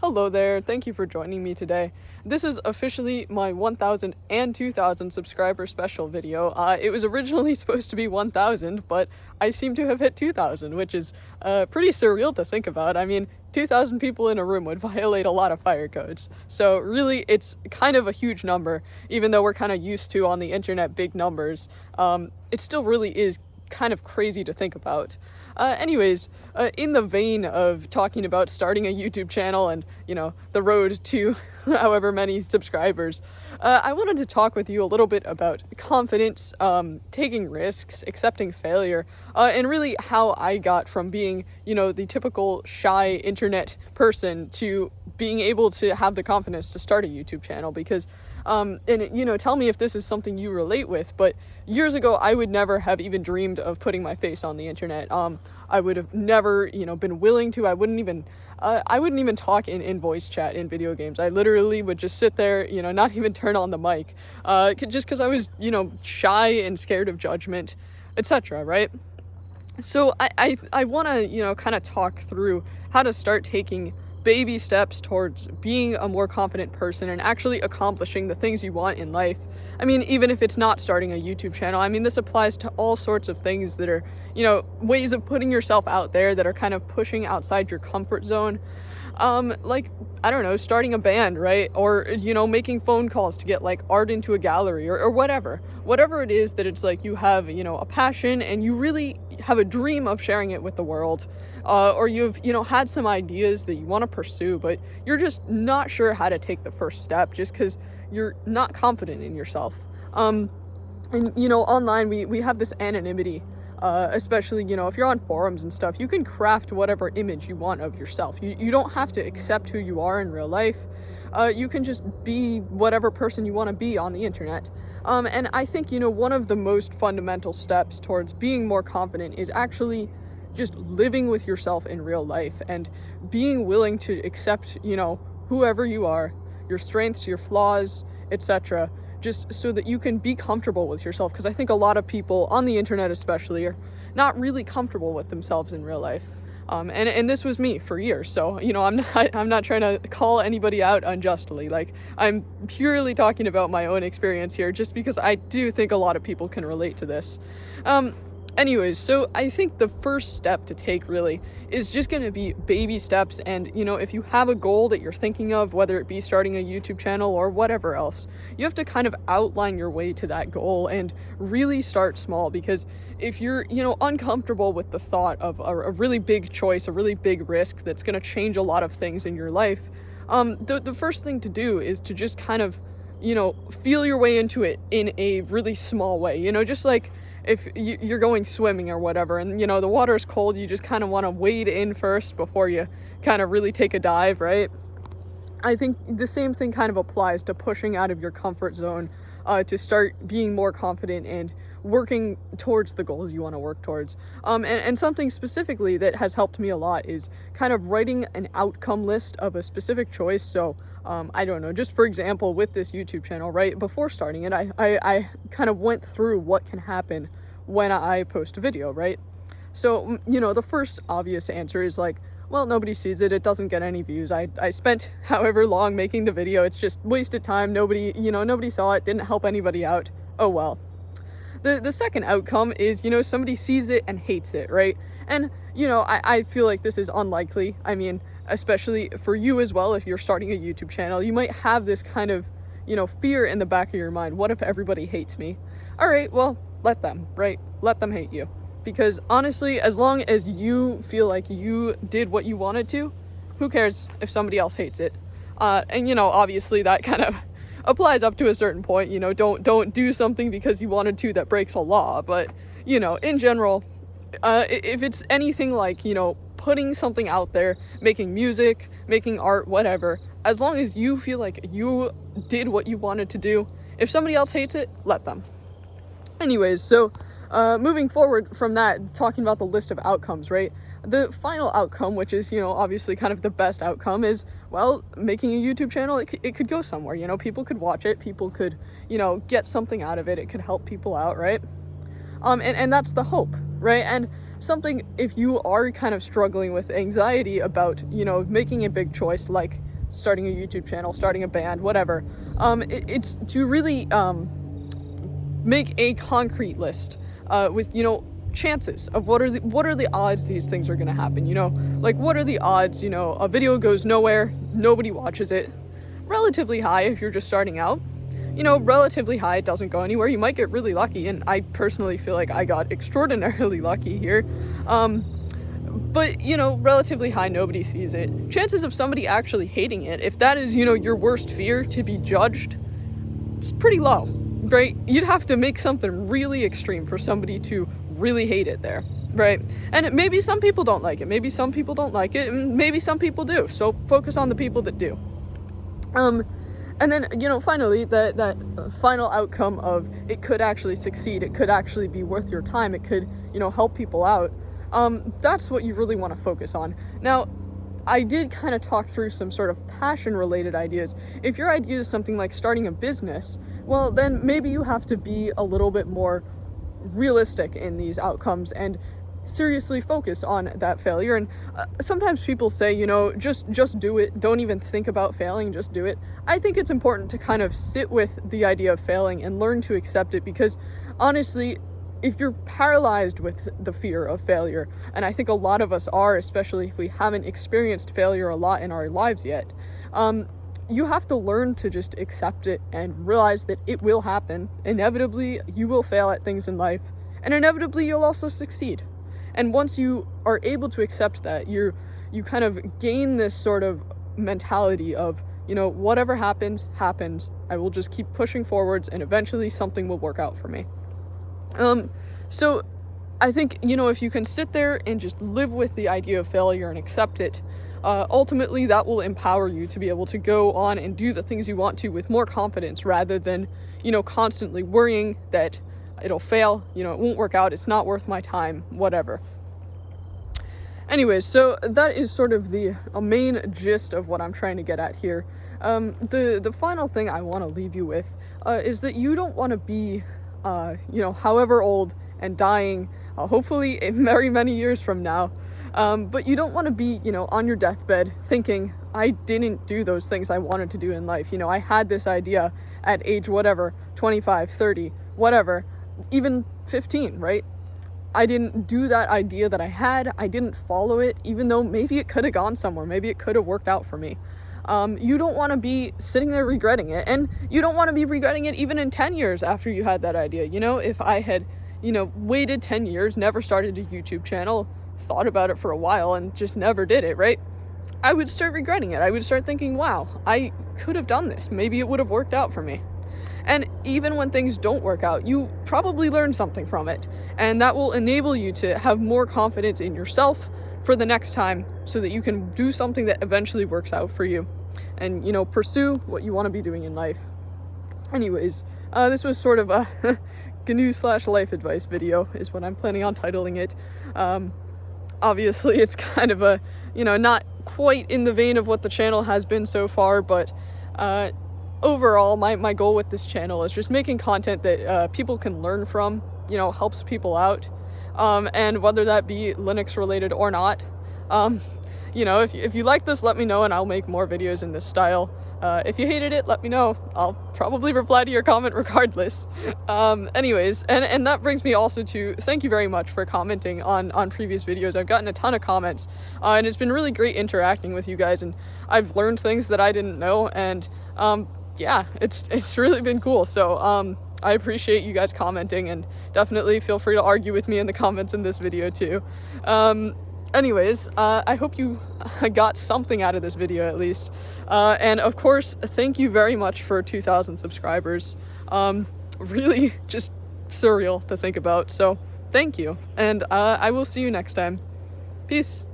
Hello there, thank you for joining me today. This is officially my 1000 and 2000 subscriber special video. It was originally supposed to be 1000, but I seem to have hit 2000, which is pretty surreal to think about. I mean, 2,000 people in a room would violate a lot of fire codes. So really, it's kind of a huge number, even though we're kind of used to on the internet big numbers. It still really is kind of crazy to think about. Anyways, in the vein of talking about starting a YouTube channel and, the road to however many subscribers, I wanted to talk with you a little bit about confidence, taking risks, accepting failure, and really how I got from being, the typical shy internet person to being able to have the confidence to start a YouTube channel. Because tell me if this is something you relate with, but years ago, I would never have even dreamed of putting my face on the internet. I would have never, been willing to. I wouldn't even talk in voice chat in video games. I literally would just sit there, not even turn on the mic, just because I was, shy and scared of judgment, etc., right? So I want to, kind of talk through how to start taking baby steps towards being a more confident person and actually accomplishing the things you want in life. I mean, even if it's not starting a YouTube channel, I mean, this applies to all sorts of things that are, ways of putting yourself out there that are kind of pushing outside your comfort zone. Like, I don't know, starting a band, right? Or, making phone calls to get like art into a gallery or whatever it is that it's like you have, a passion and you really have a dream of sharing it with the world. Or you've, had some ideas that you want to pursue, but you're just not sure how to take the first step just because you're not confident in yourself. And, online we have this anonymity. Especially, if you're on forums and stuff, you can craft whatever image you want of yourself. You don't have to accept who you are in real life. You can just be whatever person you want to be on the internet. And I think, one of the most fundamental steps towards being more confident is actually just living with yourself in real life and being willing to accept, whoever you are, your strengths, your flaws, etc., just so that you can be comfortable with yourself. Because I think a lot of people on the internet especially are not really comfortable with themselves in real life. And this was me for years. So, I'm not trying to call anybody out unjustly. Like, I'm purely talking about my own experience here, just because I do think a lot of people can relate to this. Anyways, so I think the first step to take really is just going to be baby steps. And, if you have a goal that you're thinking of, whether it be starting a YouTube channel or whatever else, you have to kind of outline your way to that goal and really start small. Because if you're, uncomfortable with the thought of a really big choice, a really big risk that's going to change a lot of things in your life, the first thing to do is to just kind of, feel your way into it in a really small way, just like if you're going swimming or whatever and, the water is cold, you just kind of want to wade in first before you kind of really take a dive, right? I think the same thing kind of applies to pushing out of your comfort zone to start being more confident and working towards the goals you want to work towards. And something specifically that has helped me a lot is kind of writing an outcome list of a specific choice. So I don't know, just for example, with this YouTube channel, right, before starting it, I kind of went through what can happen when I post a video, right? So, the first obvious answer is like, well, nobody sees it, it doesn't get any views. I spent however long making the video, it's just wasted time, nobody saw it, didn't help anybody out, oh well. The second outcome is, somebody sees it and hates it, right? And, I feel like this is unlikely. I mean, especially for you as well, if you're starting a YouTube channel, you might have this kind of, fear in the back of your mind. What if everybody hates me? All right, well, let them, right? Let them hate you. Because honestly, as long as you feel like you did what you wanted to, who cares if somebody else hates it? And, obviously that kind of applies up to a certain point. Don't do something because you wanted to that breaks a law. But, in general, if it's anything like, putting something out there, making music, making art, whatever, as long as you feel like you did what you wanted to do, if somebody else hates it, let them. Anyways, so moving forward from that, talking about the list of outcomes, right? The final outcome, which is, obviously kind of the best outcome, is, well, making a YouTube channel, it could go somewhere, people could watch it, people could, get something out of it, it could help people out, right? And that's the hope, right? And something, if you are kind of struggling with anxiety about, making a big choice like starting a YouTube channel, starting a band, whatever. It's to really make a concrete list with, you know, chances of what are the odds these things are going to happen, you know, like what are the odds, you know, a video goes nowhere, nobody watches it. Relatively high if you're just starting out, you know, relatively high, it doesn't go anywhere. You might get really lucky, and I personally feel like I got extraordinarily lucky here. But, you know, relatively high, nobody sees it. Chances of somebody actually hating it, if that is, you know, your worst fear, to be judged, it's pretty low, right? You'd have to make something really extreme for somebody to really hate it there, right? And maybe some people don't like it, maybe some people don't like it, and maybe some people do, so focus on the people that do. And then, you know, finally, that final outcome of it could actually succeed, it could actually be worth your time, it could, you know, help people out, that's what you really want to focus on. Now, I did kind of talk through some sort of passion-related ideas. If your idea is something like starting a business, well, then maybe you have to be a little bit more realistic in these outcomes and seriously focus on that failure. And sometimes people say, you know, just do it, don't even think about failing, just do it. I think it's important to kind of sit with the idea of failing and learn to accept it, because honestly, if you're paralyzed with the fear of failure, and I think a lot of us are, especially if we haven't experienced failure a lot in our lives yet, you have to learn to just accept it and realize that it will happen. Inevitably, you will fail at things in life, and inevitably you'll also succeed. And once you are able to accept that, you kind of gain this sort of mentality of, you know, whatever happens, happens. I will just keep pushing forwards, and eventually something will work out for me. So I think, you know, if you can sit there and just live with the idea of failure and accept it, ultimately that will empower you to be able to go on and do the things you want to with more confidence, rather than, you know, constantly worrying that it'll fail, you know, it won't work out, it's not worth my time, whatever. Anyways, so that is sort of the main gist of what I'm trying to get at here. The final thing I want to leave you with is that you don't want to be, you know, however old and dying, hopefully very many years from now, but you don't want to be, you know, on your deathbed thinking, I didn't do those things I wanted to do in life. You know, I had this idea at age whatever, 25, 30, whatever, even 15, right? I didn't do that idea that I had. I didn't follow it, even though maybe it could have gone somewhere. Maybe it could have worked out for me. You don't want to be sitting there regretting it, and you don't want to be regretting it even in 10 years after you had that idea. You know, if I had, you know, waited 10 years, never started a YouTube channel, thought about it for a while and just never did it, right? I would start regretting it. I would start thinking, wow, I could have done this. Maybe it would have worked out for me. And even when things don't work out, you probably learn something from it, and that will enable you to have more confidence in yourself for the next time, so that you can do something that eventually works out for you and, you know, pursue what you want to be doing in life. Anyways, this was sort of a GNU/life advice video is what I'm planning on titling it. Obviously it's kind of a, you know, not quite in the vein of what the channel has been so far, but overall my goal with this channel is just making content that people can learn from, you know, helps people out, and whether that be Linux related or not. You know, if you like this, let me know and I'll make more videos in this style. If you hated it, let me know. I'll probably reply to your comment regardless. Anyways, and that brings me also to thank you very much for commenting on previous videos. I've gotten a ton of comments, and it's been really great interacting with you guys, and I've learned things that I didn't know, and yeah, it's really been cool. So I appreciate you guys commenting, and definitely feel free to argue with me in the comments in this video too. Anyways, I hope you got something out of this video at least. And of course, thank you very much for 2,000 subscribers. Really just surreal to think about. So thank you. And I will see you next time. Peace.